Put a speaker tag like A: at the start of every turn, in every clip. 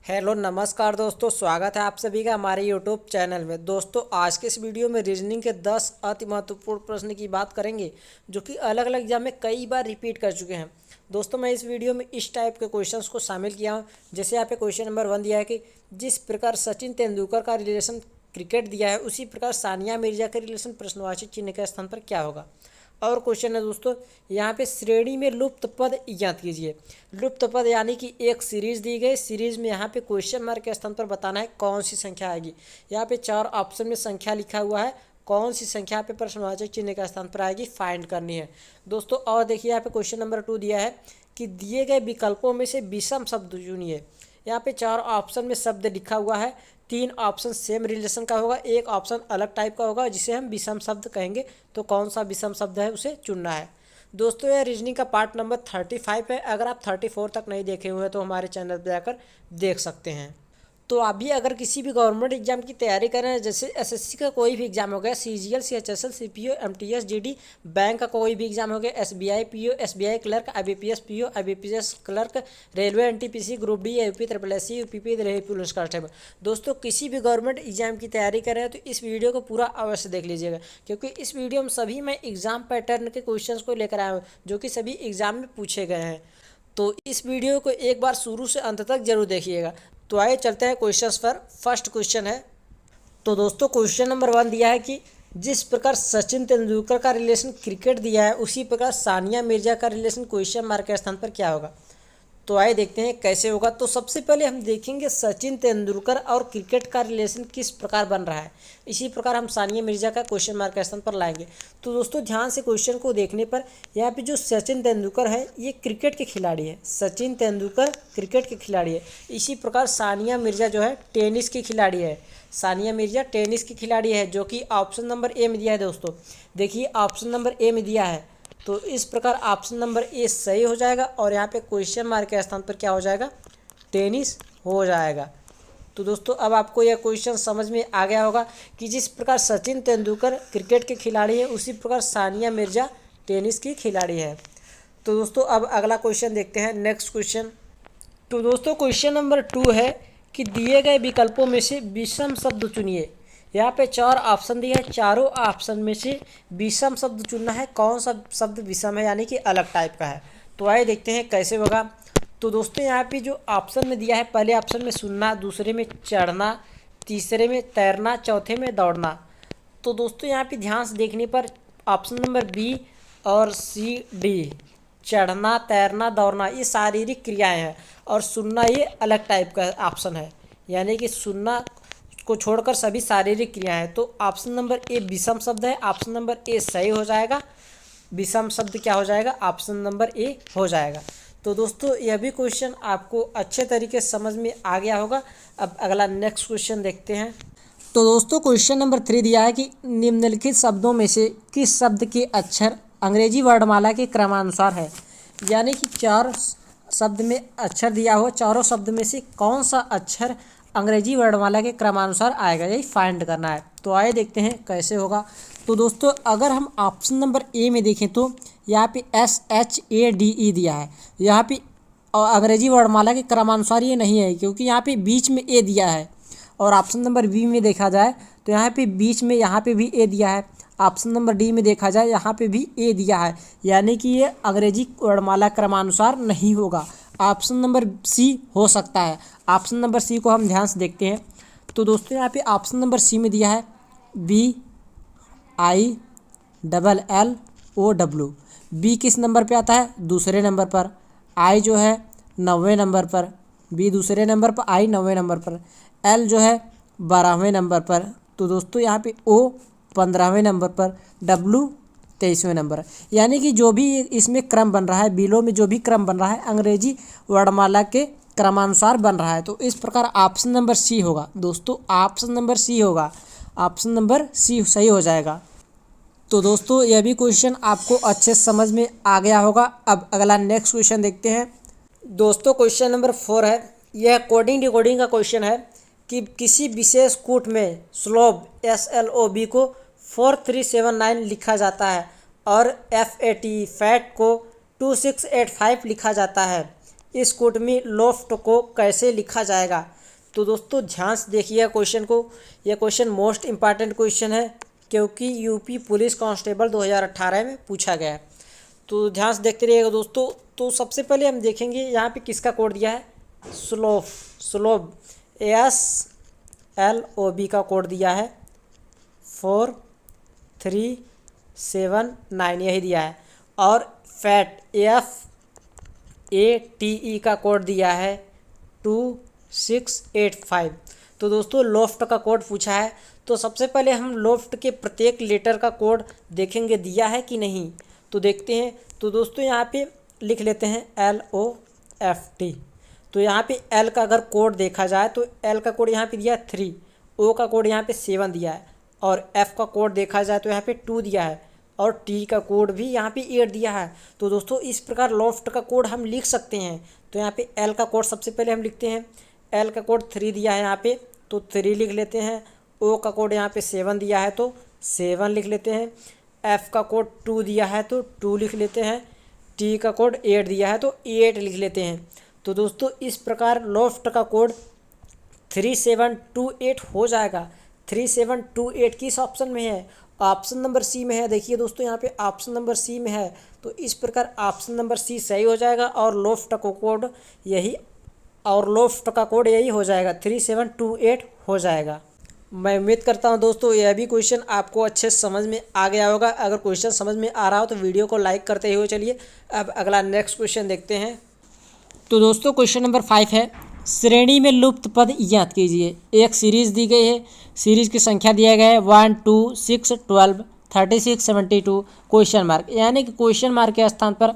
A: Hello नमस्कार दोस्तों, स्वागत है आप सभी का हमारे यूट्यूब चैनल में। दोस्तों आज के इस वीडियो में रीजनिंग के 10 अति महत्वपूर्ण प्रश्न की बात करेंगे जो कि अलग अलग एग्जाम में कई बार रिपीट कर चुके हैं। दोस्तों मैं इस वीडियो में इस टाइप के क्वेश्चंस को शामिल किया हूँ। जैसे यहाँ पे क्वेश्चन नंबर 1 दिया है कि जिस प्रकार सचिन तेंदुलकर का रिलेशन क्रिकेट दिया है उसी प्रकार सानिया मिर्जा का रिलेशन प्रश्नवाची चिन्ह के स्थान पर क्या होगा। और क्वेश्चन है दोस्तों यहाँ पे श्रेणी में लुप्त पद ज्ञात कीजिए। लुप्त पद यानी कि एक सीरीज दी गई, सीरीज में यहाँ पे क्वेश्चन मार्क के स्थान पर बताना है कौन सी संख्या आएगी। यहाँ पे 4 ऑप्शन में संख्या लिखा हुआ है, कौन सी संख्या पे प्रश्नवाचक चिन्ह के स्थान पर आएगी फाइंड करनी है दोस्तों। और देखिए यहाँ पे क्वेश्चन नंबर 2 दिया है कि दिए गए विकल्पों में से विषम शब्द चुनिए। यहाँ पे 4 ऑप्शन में शब्द लिखा हुआ है, 3 ऑप्शन सेम रिलेशन का होगा, एक ऑप्शन अलग टाइप का होगा जिसे हम विषम शब्द कहेंगे। तो कौन सा विषम शब्द है उसे चुनना है दोस्तों। यह रीजनिंग का पार्ट नंबर 35 है। अगर आप 34 तक नहीं देखे हुए हैं तो हमारे चैनल पर जाकर देख सकते हैं। तो अभी अगर किसी भी गवर्नमेंट एग्जाम की तैयारी कर रहे हैं, जैसे एसएससी का कोई भी एग्जाम हो गया, CGL, CHSL, CPO, MTS, GD, bank का कोई भी एग्जाम हो गया, SBI PO, SBI clerk, IBPS PO, IBPS clerk, railway, NTPC, group D, UP triple SC, UPP, Delhi police constable. दोस्तों किसी भी गवर्नमेंट एग्जाम की तैयारी कर रहे हैं तो इस वीडियो को पूरा अवश्य देख लीजिएगा, क्योंकि इस वीडियो में सभी मैं एग्जाम पैटर्न के क्वेश्चन को लेकर आया हूँ जो कि सभी एग्जाम में पूछे गए हैं। तो इस वीडियो को एक बार शुरू से अंत तक जरूर देखिएगा। तो आइए चलते हैं क्वेश्चंस पर। फर्स्ट क्वेश्चन है, तो दोस्तों क्वेश्चन नंबर 1 दिया है कि जिस प्रकार सचिन तेंदुलकर का रिलेशन क्रिकेट दिया है उसी प्रकार सानिया मिर्जा का रिलेशन क्वेश्चन मार्क के स्थान पर क्या होगा। तो आइए देखते हैं कैसे होगा। तो सबसे पहले हम देखेंगे सचिन तेंदुलकर और क्रिकेट का रिलेशन किस प्रकार बन रहा है, इसी प्रकार हम सानिया मिर्जा का क्वेश्चन मार्क के स्थान पर लाएंगे। तो दोस्तों ध्यान से क्वेश्चन को देखने पर यहाँ पे जो सचिन तेंदुलकर है ये क्रिकेट के खिलाड़ी है, सचिन तेंदुलकर क्रिकेट के खिलाड़ी है। इसी प्रकार सानिया मिर्जा जो है टेनिस की खिलाड़ी है, सानिया मिर्जा टेनिस की खिलाड़ी है, जो कि ऑप्शन नंबर ए में दिया है। दोस्तों देखिए ऑप्शन नंबर ए में दिया है, तो इस प्रकार ऑप्शन नंबर ए सही हो जाएगा और यहाँ पे क्वेश्चन मार्क के स्थान पर क्या हो जाएगा, टेनिस हो जाएगा। तो दोस्तों अब आपको यह क्वेश्चन समझ में आ गया होगा कि जिस प्रकार सचिन तेंदुलकर क्रिकेट के खिलाड़ी है उसी प्रकार सानिया मिर्जा टेनिस की खिलाड़ी है। तो दोस्तों अब अगला क्वेश्चन देखते हैं, नेक्स्ट क्वेश्चन। तो दोस्तों क्वेश्चन नंबर 2 है कि दिए गए विकल्पों में से विषम शब्द चुनिए। यहाँ पे 4 ऑप्शन दिए हैं, चारों ऑप्शन में से विषम शब्द चुनना है। कौन सा शब्द विषम है यानी कि अलग टाइप का है। तो आइए देखते हैं कैसे होगा। तो दोस्तों यहाँ पे जो ऑप्शन में दिया है, पहले ऑप्शन में सुनना, दूसरे में चढ़ना, तीसरे में तैरना, चौथे में दौड़ना। तो दोस्तों यहाँ पे ध्यान से देखने पर ऑप्शन नंबर बी और सी डी, चढ़ना, तैरना, दौड़ना, ये शारीरिक क्रियाएं हैं और सुनना ये अलग टाइप का ऑप्शन है, यानी कि सुनना को छोड़कर सभी शारीरिक क्रियाएं हैं। तो ऑप्शन नंबर ए विषम शब्द है, ऑप्शन नंबर ए सही हो जाएगा। विषम शब्द क्या हो जाएगा, ऑप्शन नंबर ए हो जाएगा। तो दोस्तों यह भी क्वेश्चन आपको अच्छे तरीके से समझ में आ गया होगा। अब अगला नेक्स्ट क्वेश्चन देखते हैं। तो दोस्तों क्वेश्चन नंबर 3 दिया है कि निम्नलिखित शब्दों में से किस शब्द के अक्षर अंग्रेजी वर्णमाला के क्रमानुसार है। यानी कि 4 शब्द में अक्षर दिया हुआ, चारों शब्द में से कौन सा अक्षर अंग्रेजी वर्णमाला के क्रमानुसार आएगा, यही फाइंड करना है। तो आइए देखते हैं कैसे होगा। तो दोस्तों अगर हम ऑप्शन नंबर ए में देखें तो यहाँ पे SHADE दिया है, यहाँ पे अंग्रेजी वर्णमाला के क्रमानुसार ये नहीं है क्योंकि यहाँ पे बीच में ए दिया है। और ऑप्शन नंबर बी में देखा जाए तो यहाँ पे बीच में यहाँ पे भी ए दिया है। ऑप्शन नंबर डी में देखा जाए यहाँ पे भी ए दिया है, यानी कि ये अंग्रेजी वर्णमाला क्रमानुसार नहीं होगा। ऑप्शन नंबर सी हो सकता है। ऑप्शन नंबर सी को हम ध्यान से देखते हैं। तो दोस्तों यहाँ पे ऑप्शन नंबर सी में दिया है BILLOW। बी किस नंबर पे आता है, दूसरे नंबर पर। आई जो है 9वें नंबर पर, बी दूसरे नंबर पर, आई 9वें नंबर पर, एल जो है 12वें नंबर पर। तो दोस्तों यहाँ पे ओ 15वें नंबर पर, डब्लू 23वें नंबर। यानी कि जो भी इसमें क्रम बन रहा है, बिलो में जो भी क्रम बन रहा है अंग्रेजी वर्णमाला के क्रमानुसार बन रहा है। तो इस प्रकार ऑप्शन नंबर सी होगा। दोस्तों ऑप्शन नंबर सी होगा, ऑप्शन नंबर सी सही हो जाएगा। तो दोस्तों यह भी क्वेश्चन आपको अच्छे समझ में आ गया होगा। अब अगला नेक्स्ट क्वेश्चन देखते हैं। दोस्तों क्वेश्चन नंबर 4 है, यह कोडिंग डिकोडिंग का क्वेश्चन है कि किसी विशेष कूट में स्लोब SLOB को 4379 लिखा जाता है और FAT फैट को 2685 लिखा जाता है। इस कोड में लोफ्ट को कैसे लिखा जाएगा। तो दोस्तों ध्यान से देखिएगा क्वेश्चन को। यह क्वेश्चन मोस्ट इम्पॉर्टेंट क्वेश्चन है क्योंकि यूपी पुलिस कांस्टेबल 2018 में पूछा गया है। तो ध्यान से देखते रहिएगा दोस्तों। तो सबसे पहले हम देखेंगे यहाँ पे किसका कोड दिया है, स्लोब SLOB का कोड दिया है 4379 यही दिया है। और फैट FATE का कोड दिया है 2685। तो दोस्तों लोफ्ट का कोड पूछा है, तो सबसे पहले हम लोफ्ट के प्रत्येक लेटर का कोड देखेंगे दिया है कि नहीं। तो देखते हैं। तो दोस्तों यहाँ पे लिख लेते हैं LOFT। तो यहाँ पे L का अगर कोड देखा जाए तो L का कोड यहाँ पे दिया है 3, O का कोड यहाँ पे 7 दिया है, और F का कोड देखा जाए तो यहाँ पे 2 दिया है, और T का कोड भी यहाँ पे 8 दिया है। तो दोस्तों इस प्रकार लोफ्ट का कोड हम लिख सकते हैं। तो यहाँ पे L का कोड सबसे पहले हम लिखते हैं। L का कोड 3 दिया है यहाँ पे, तो 3 लिख लेते हैं। O का कोड यहाँ पे 7 दिया है तो 7 लिख लेते हैं। F का कोड 2 दिया है तो 2 लिख लेते हैं। T का कोड 8 दिया है तो 8 लिख लेते हैं। तो दोस्तों इस प्रकार लोफ्ट का कोड 3728 हो जाएगा। 3728 किस ऑप्शन में है, ऑप्शन नंबर सी में है। देखिए दोस्तों यहाँ पे ऑप्शन नंबर सी में है, तो इस प्रकार ऑप्शन नंबर सी सही हो जाएगा और लोफ्ट का कोड यही हो जाएगा, 3728 हो जाएगा। मैं उम्मीद करता हूं दोस्तों यह भी क्वेश्चन आपको अच्छे समझ में आ गया होगा। अगर क्वेश्चन समझ में आ रहा हो तो वीडियो को लाइक करते हुए चलिए अब अगला नेक्स्ट क्वेश्चन देखते हैं। तो दोस्तों क्वेश्चन नंबर 5 है, श्रेणी में लुप्त पद ज्ञात कीजिए। एक सीरीज दी गई है, सीरीज की संख्या दिया गया है 1 2 6 12 36 72 क्वेश्चन मार्क, यानी कि क्वेश्चन मार्क के स्थान पर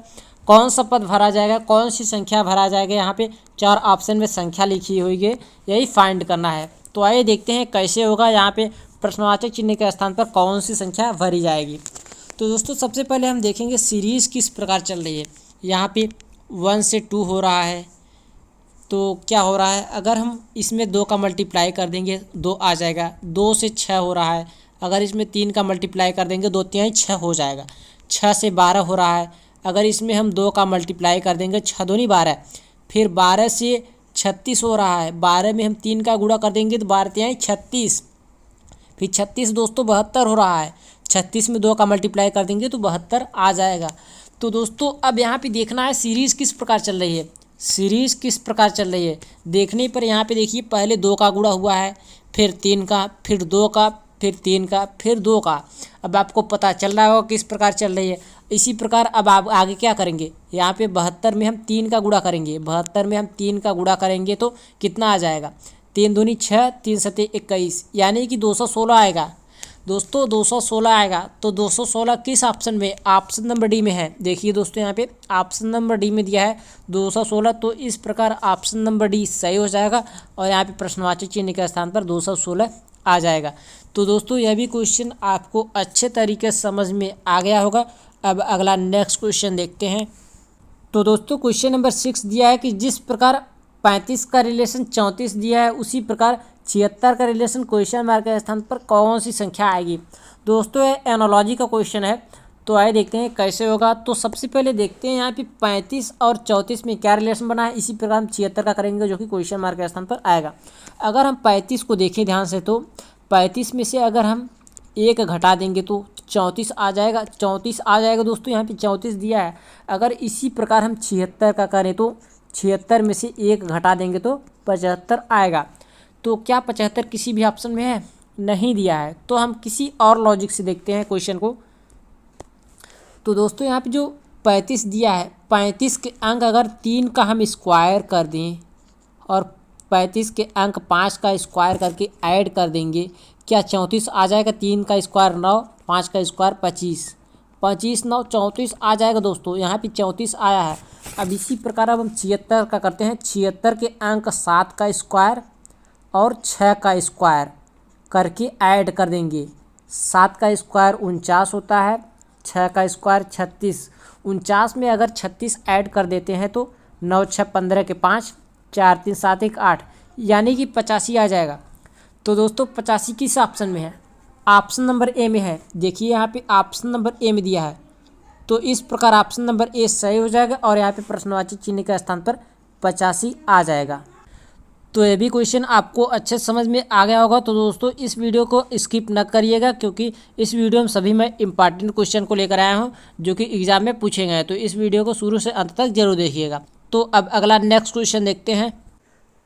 A: कौन सा पद भरा जाएगा, कौन सी संख्या भरा जाएगा। यहाँ पे 4 ऑप्शन में संख्या लिखी हुई है, यही फाइंड करना है। तो आइए देखते हैं कैसे होगा। यहाँ पे प्रश्नवाचक चिन्ह के स्थान पर कौन सी संख्या भरी जाएगी। तो दोस्तों सबसे पहले हम देखेंगे सीरीज़ किस प्रकार चल रही है। यहाँ पे 1 से 2 हो रहा है, तो क्या हो रहा है, अगर हम इसमें 2 का मल्टीप्लाई कर देंगे 2 आ जाएगा। 2 से 6 हो रहा है, अगर इसमें 3 का मल्टीप्लाई कर देंगे 2 3 6 हो जाएगा। 6 से 12 हो रहा है, अगर इसमें हम 2 का मल्टीप्लाई कर देंगे 6 दूनी 12। फिर 12 से 36 हो रहा है, 12 में हम 3 का गुणा कर देंगे तो 12 3 36। फिर 36 दोस्तों 72 हो रहा है, 36 में 2 का मल्टीप्लाई कर देंगे तो 72 आ जाएगा। तो दोस्तों अब यहाँ पे देखना है सीरीज़ किस प्रकार चल रही है। सीरीज़ किस प्रकार चल रही है देखने पर यहाँ पे देखिए, पहले 2 का गुणा हुआ है, फिर 3 का, फिर 2 का, फिर 3 का, फिर 2 का। अब आपको पता चल रहा होगा किस प्रकार चल रही है। इसी प्रकार अब आप आगे क्या करेंगे, यहाँ पे 72 में हम 3 का गुणा करेंगे। 72 में हम 3 का गुणा करेंगे तो कितना आ जाएगा, 3 दूनी 6, 3 सते 21, यानी कि 216 आएगा। दोस्तों 216 आएगा। तो 216 किस ऑप्शन में, ऑप्शन नंबर डी में है। देखिए दोस्तों यहाँ पे ऑप्शन नंबर डी में दिया है 216, तो इस प्रकार ऑप्शन नंबर डी सही हो जाएगा और यहाँ पे प्रश्नवाचक चिन्ह के स्थान पर 216 आ जाएगा। तो दोस्तों यह भी क्वेश्चन आपको अच्छे तरीके से समझ में आ गया होगा। अब अगला नेक्स्ट क्वेश्चन देखते हैं। तो दोस्तों क्वेश्चन नंबर 6 दिया है कि जिस प्रकार 35 का रिलेशन 34 दिया है, उसी प्रकार 76 का रिलेशन क्वेश्चन मार्क के स्थान पर कौन सी संख्या आएगी। दोस्तों ये एनालॉजी का क्वेश्चन है, तो आइए देखते हैं कैसे होगा। तो सबसे पहले देखते हैं यहाँ पे 35 और 34 में क्या रिलेशन बना है। इसी प्रकार हम 76 का करेंगे जो कि क्वेश्चन मार्क के स्थान पर आएगा। अगर हम 35 को देखें ध्यान से, तो 35 में से अगर हम 1 घटा देंगे तो 34 आ जाएगा। 34 आ जाएगा दोस्तों, यहाँ पे 34 दिया है। अगर इसी प्रकार हम 76 का करें तो 76 में से 1 घटा देंगे तो 75 आएगा। तो क्या 75 किसी भी ऑप्शन में है, नहीं दिया है। तो हम किसी और लॉजिक से देखते हैं क्वेश्चन को। तो दोस्तों यहाँ पे जो 35 दिया है, 35 के अंक अगर 3 का हम स्क्वायर कर दें और 35 के अंक 5 का स्क्वायर करके ऐड कर देंगे, क्या 34 आ जाएगा। 3 का स्क्वायर 9, 5 का स्क्वायर 25, 25 9 34 आ जाएगा दोस्तों। यहाँ पे 34 आया है। अब इसी प्रकार अब हम 76 का करते हैं। 76 के अंक 7 का स्क्वायर और 6 का स्क्वायर करके ऐड कर देंगे। 7 का स्क्वायर 49 होता है, 6 का स्क्वायर 36। 49 में अगर 36 ऐड कर देते हैं तो 9 6 15 के 5, 4 3 7 1 8, यानी कि 85 आ जाएगा। तो दोस्तों 85 किस ऑप्शन में है, ऑप्शन नंबर ए में है। देखिए यहाँ पे ऑप्शन नंबर ए में दिया है, तो इस प्रकार ऑप्शन नंबर ए सही हो जाएगा और यहाँ पे प्रश्नवाची चिन्ह के स्थान पर 85 आ जाएगा। तो ये भी क्वेश्चन आपको अच्छे समझ में आ गया होगा। तो दोस्तों इस वीडियो को स्किप न करिएगा, क्योंकि इस वीडियो में सभी मैं इंपॉर्टेंट क्वेश्चन को लेकर आया हूँ जो कि एग्जाम में पूछे गए हैं। तो इस वीडियो को शुरू से अंत तक जरूर देखिएगा। तो अब अगला नेक्स्ट क्वेश्चन देखते हैं।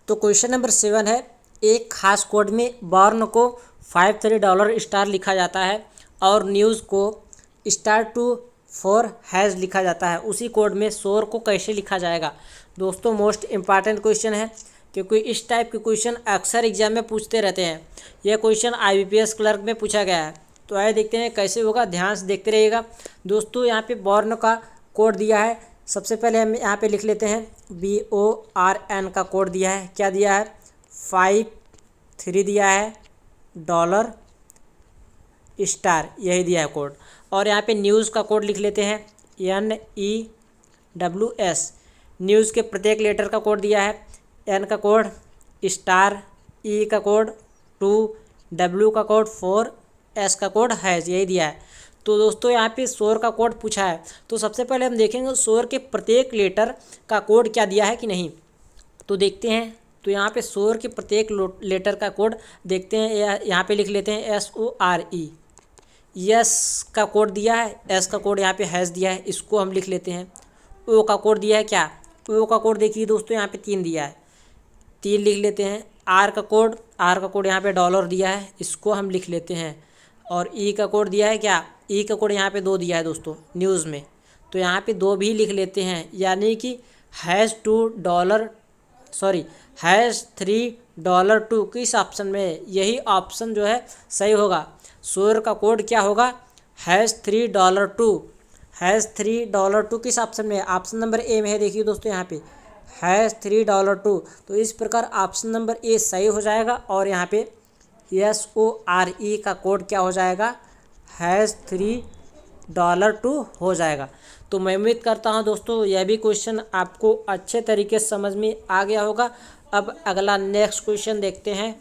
A: तो क्वेश्चन नंबर 7 है, एक खास कोड में बॉर्न को $53 लिखा जाता है और न्यूज़ को *2 लिखा जाता है। उसी कोड में शोर को कैसे लिखा जाएगा। दोस्तों मोस्ट इम्पॉर्टेंट क्वेश्चन है, क्योंकि इस टाइप के क्वेश्चन अक्सर एग्जाम में पूछते रहते हैं। यह क्वेश्चन IBPS क्लर्क में पूछा गया है। तो आइए देखते हैं कैसे होगा, ध्यान से देखते रहिएगा। दोस्तों यहाँ पे बॉर्न का कोड दिया है। सबसे पहले हम यहाँ पे लिख लेते हैं BORN का कोड दिया है। क्या दिया है? 53 दिया है, $, यही दिया है कोड। और यहाँ पे न्यूज़ का कोड लिख लेते हैं NEWS। न्यूज़ के प्रत्येक लेटर का कोड दिया है। N का कोड *, E का कोड 2, W का कोड 4, S का कोड हैज़, यही दिया है। तो दोस्तों यहाँ पे शोर का कोड पूछा है। तो सबसे पहले हम देखेंगे शोर के प्रत्येक लेटर का कोड क्या दिया है कि नहीं। तो देखते हैं। तो यहाँ पे शोर के प्रत्येक लेटर का कोड देखते हैं। यहाँ पे लिख लेते हैं SORE। यस का कोड दिया है, एस का कोड यहाँ पे हैज़ दिया है, इसको हम लिख लेते हैं। ओ का कोड दिया है क्या? ओ का कोड देखिए दोस्तों यहाँ पे 3 दिया है, 3 लिख लेते हैं। आर का कोड यहाँ पे $, दिया है, इसको हम लिख लेते हैं। और ई का कोड दिया है क्या? ई का कोड यहाँ पे 2 दिया है दोस्तों न्यूज़ में, तो यहाँ पे 2 भी लिख लेते हैं। यानी कि $3 किस ऑप्शन में? यही ऑप्शन जो है सही होगा। शोर का कोड क्या होगा? $3 किस ऑप्शन में? ऑप्शन नंबर ए में है। देखिए दोस्तों यहाँ पे $3। तो इस प्रकार ऑप्शन नंबर ए सही हो जाएगा। और यहाँ पे SORE का कोड क्या हो जाएगा? $3 हो जाएगा। तो मैं उम्मीद करता हूँ दोस्तों यह भी क्वेश्चन आपको अच्छे तरीके से समझ में आ गया होगा। अब अगला नेक्स्ट क्वेश्चन देखते हैं।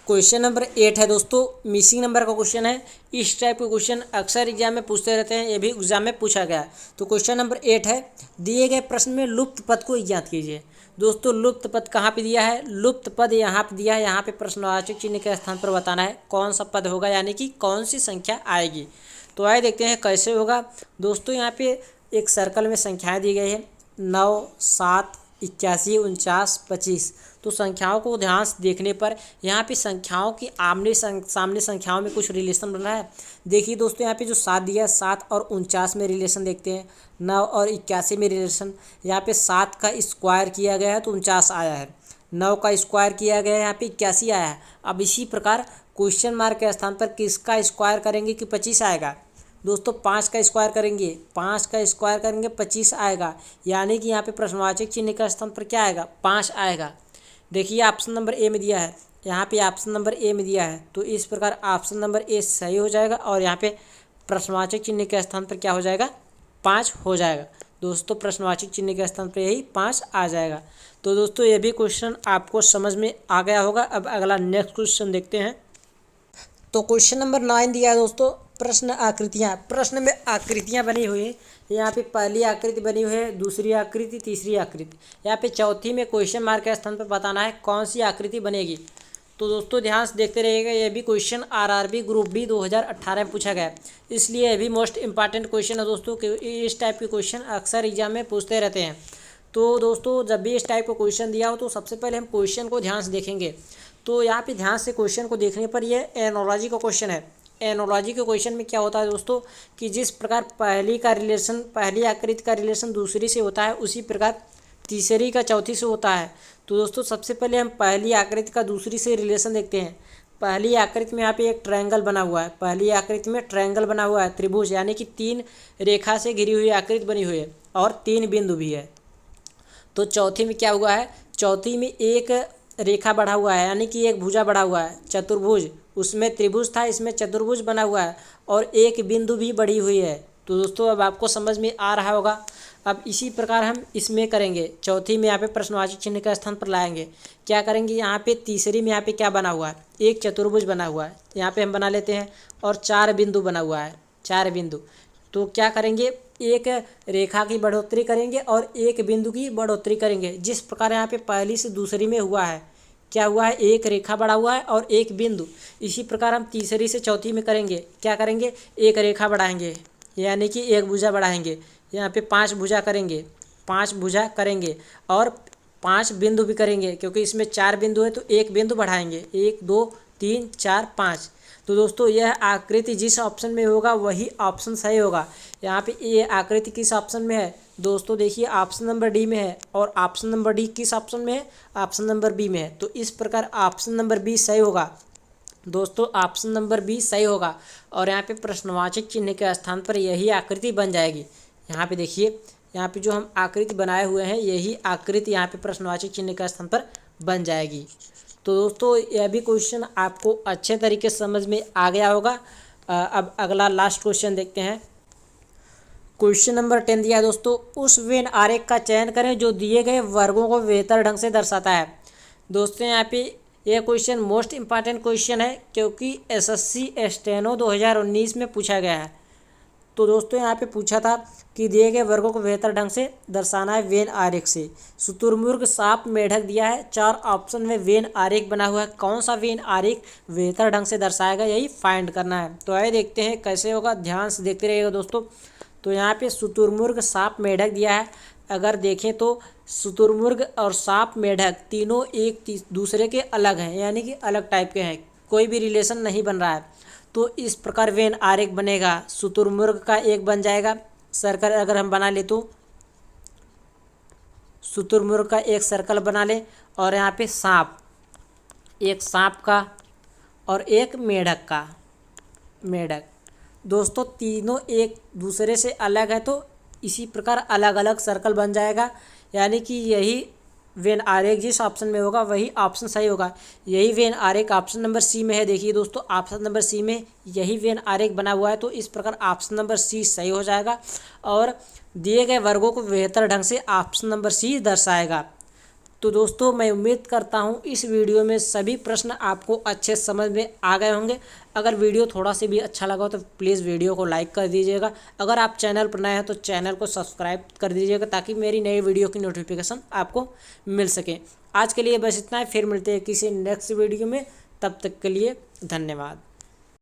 A: क्वेश्चन नंबर 8 है दोस्तों, मिसिंग नंबर का क्वेश्चन है। इस टाइप के क्वेश्चन अक्सर एग्जाम में पूछते रहते हैं, ये भी एग्जाम में पूछा गया है। तो क्वेश्चन नंबर 8 है, दिए गए प्रश्न में लुप्त पद को ज्ञात कीजिए। दोस्तों लुप्त पद कहाँ पे दिया है? लुप्त पद यहाँ पे दिया है। यहाँ पे प्रश्नवाचक चिन्ह के स्थान पर बताना है कौन सा पद होगा, यानी कि कौन सी संख्या आएगी। तो आइए देखते हैं कैसे होगा। दोस्तों यहाँ पे एक सर्कल में संख्याएँ दी गई है 9, 7, 81, 49, 25। तो संख्याओं को ध्यान से देखने पर यहाँ पे संख्याओं की आमने सामने संख्याओं में कुछ रिलेशन बन रहा है। देखिए दोस्तों यहाँ पे जो 7 दिया है, 7 और 49 में रिलेशन देखते हैं, 9 और 81 में रिलेशन। यहाँ पे 7 का स्क्वायर किया गया है तो 49 आया है, 9 का स्क्वायर किया गया है यहाँ पे 81 आया है। अब इसी प्रकार क्वेश्चन मार्क के स्थान पर किसका स्क्वायर करेंगे कि 25 आएगा? दोस्तों 5 का स्क्वायर करेंगे, 5 का स्क्वायर करेंगे 25 आएगा। यानी कि यहाँ पे प्रश्नवाचक चिन्ह का स्थान पर क्या आएगा? 5 आएगा। देखिए ऑप्शन नंबर ए में दिया है, यहाँ पे ऑप्शन नंबर ए में दिया है। तो इस प्रकार ऑप्शन नंबर ए सही हो जाएगा। और यहाँ पे प्रश्नवाचक चिन्ह के स्थान पर क्या हो जाएगा? 5 हो जाएगा। दोस्तों प्रश्नवाचक चिन्ह के स्थान पर यही 5 आ जाएगा। तो दोस्तों ये भी क्वेश्चन आपको समझ में आ गया होगा। अब अगला नेक्स्ट क्वेश्चन देखते हैं। तो क्वेश्चन नंबर 9 दिया है दोस्तों, प्रश्न आकृतियाँ। प्रश्न में आकृतियाँ बनी हुई है। यहाँ पे पहली आकृति बनी हुई है, दूसरी आकृति, तीसरी आकृति। यहाँ पे चौथी में क्वेश्चन मार्क के स्थान पर बताना है कौन सी आकृति बनेगी। तो दोस्तों ध्यान से देखते रहिएगा। यह भी क्वेश्चन RRB ग्रुप B 2018 में पूछा गया है, इसलिए यह भी मोस्ट इंपॉर्टेंट क्वेश्चन है दोस्तों। कि इस टाइप के क्वेश्चन अक्सर एग्जाम में पूछते रहते हैं। तो दोस्तों जब भी इस टाइप का क्वेश्चन दिया हो तो सबसे पहले हम क्वेश्चन को ध्यान से देखेंगे। तो यहाँ पे ध्यान से क्वेश्चन को देखने पर यह एनोलॉजी का क्वेश्चन है। एनोलॉजी के क्वेश्चन में क्या होता है दोस्तों कि जिस प्रकार पहली आकृति का रिलेशन दूसरी से होता है, उसी प्रकार तीसरी का चौथी से होता है। तो दोस्तों सबसे पहले हम पहली आकृति का दूसरी से रिलेशन देखते हैं। पहली आकृति में यहाँ पे एक ट्रायंगल बना हुआ है, पहली आकृति में ट्रायंगल बना हुआ है, त्रिभुज, यानी कि 3 रेखा से घिरी हुई आकृति बनी हुई है और 3 बिंदु भी है। तो चौथी में क्या हुआ है? चौथी में एक रेखा बढ़ा हुआ है, यानी कि एक भुजा बढ़ा हुआ है, चतुर्भुज। उसमें त्रिभुज था, इसमें चतुर्भुज बना हुआ है और एक बिंदु भी बढ़ी हुई है। तो दोस्तों अब आपको समझ में आ रहा होगा। अब इसी प्रकार हम इसमें करेंगे। चौथी में यहाँ पे प्रश्नवाचक चिन्ह का स्थान पर लाएंगे। क्या करेंगे? यहाँ पे तीसरी में यहाँ पे क्या बना हुआ है? एक चतुर्भुज बना हुआ है, यहाँ पे हम बना लेते हैं। और 4 बिंदु बना हुआ है, 4 बिंदु। तो क्या करेंगे? एक रेखा की बढ़ोतरी करेंगे और एक बिंदु की बढ़ोतरी करेंगे। जिस प्रकार यहाँ पे पहली से दूसरी में हुआ है, क्या हुआ है, एक रेखा बढ़ा हुआ है और एक बिंदु। इसी प्रकार हम तीसरी से चौथी में करेंगे, क्या करेंगे, एक रेखा बढ़ाएंगे यानी कि एक भुजा बढ़ाएंगे। यहाँ पे 5 भुजा करेंगे, 5 भुजा करेंगे और 5 बिंदु भी करेंगे, क्योंकि इसमें 4 बिंदु है तो एक बिंदु बढ़ाएंगे, 1 2 3 4 5। तो दोस्तों यह आकृति जिस ऑप्शन में होगा वही ऑप्शन सही होगा। यहाँ पे ये आकृति किस ऑप्शन में है दोस्तों, देखिए ऑप्शन नंबर डी में है। और ऑप्शन नंबर डी किस ऑप्शन में है, ऑप्शन नंबर बी में है। तो इस प्रकार ऑप्शन नंबर बी सही होगा दोस्तों, ऑप्शन नंबर बी सही होगा। और यहाँ पे प्रश्नवाचक चिन्ह के स्थान पर यही आकृति बन जाएगी। यहाँ पे देखिए, यहाँ पे जो हम आकृति बनाए हुए हैं यही आकृति यहाँ पे प्रश्नवाचक चिन्ह के स्थान पर बन जाएगी। तो दोस्तों यह भी क्वेश्चन आपको अच्छे तरीके से समझ में आ गया होगा। अब अगला लास्ट क्वेश्चन देखते हैं। क्वेश्चन नंबर 10 दिया है दोस्तों, उस वेन आरेख का चयन करें जो दिए गए वर्गों को बेहतर ढंग से दर्शाता है। दोस्तों यहाँ पे यह क्वेश्चन मोस्ट इम्पॉर्टेंट क्वेश्चन है, क्योंकि एसएससी स्टेनो 2019 में पूछा गया है। तो दोस्तों यहाँ पे पूछा था कि दिए गए वर्गों को बेहतर ढंग से दर्शाना है वेन आरेख से। शुतुरमुर्ग, सांप, मेढक दिया है। 4 ऑप्शन में वेन आरेख बना हुआ है, कौन सा वेन आरेख बेहतर ढंग से दर्शाएगा यही फाइंड करना है। तो आइए देखते हैं कैसे होगा, ध्यान से देखते रहिएगा दोस्तों। तो यहाँ पे शुतुरमुर्ग, सांप, मेढक दिया है। अगर देखें तो शुतुरमुर्ग और सांप, मेढक तीनों एक दूसरे के अलग हैं, यानी कि अलग टाइप के हैं, कोई भी रिलेशन नहीं बन रहा है। तो इस प्रकार वेन आरेख बनेगा। शुतुरमुर्ग का एक बन जाएगा सर्कल, अगर हम बना ले तो शुतुरमुर्ग का एक सर्कल बना ले। और यहाँ पे सांप, एक सांप का और एक मेढक का, मेढक दोस्तों तीनों एक दूसरे से अलग है, तो इसी प्रकार अलग अलग सर्कल बन जाएगा। यानी कि यही वेन आरेख जिस ऑप्शन में होगा वही ऑप्शन सही होगा। यही वेन आरेख ऑप्शन नंबर सी में है। देखिए दोस्तों ऑप्शन नंबर सी में यही वेन आरेख बना हुआ है, तो इस प्रकार ऑप्शन नंबर सी सही हो जाएगा और दिए गए वर्गों को बेहतर ढंग से ऑप्शन नंबर सी दर्शाएगा। तो दोस्तों मैं उम्मीद करता हूँ इस वीडियो में सभी प्रश्न आपको अच्छे समझ में आ गए होंगे। अगर वीडियो थोड़ा सा भी अच्छा लगा तो प्लीज़ वीडियो को लाइक कर दीजिएगा। अगर आप चैनल पर नए हैं तो चैनल को सब्सक्राइब कर दीजिएगा, ताकि मेरी नई वीडियो की नोटिफिकेशन आपको मिल सके। आज के लिए बस इतना ही, फिर मिलते हैं किसी नेक्स्ट वीडियो में। तब तक के लिए धन्यवाद।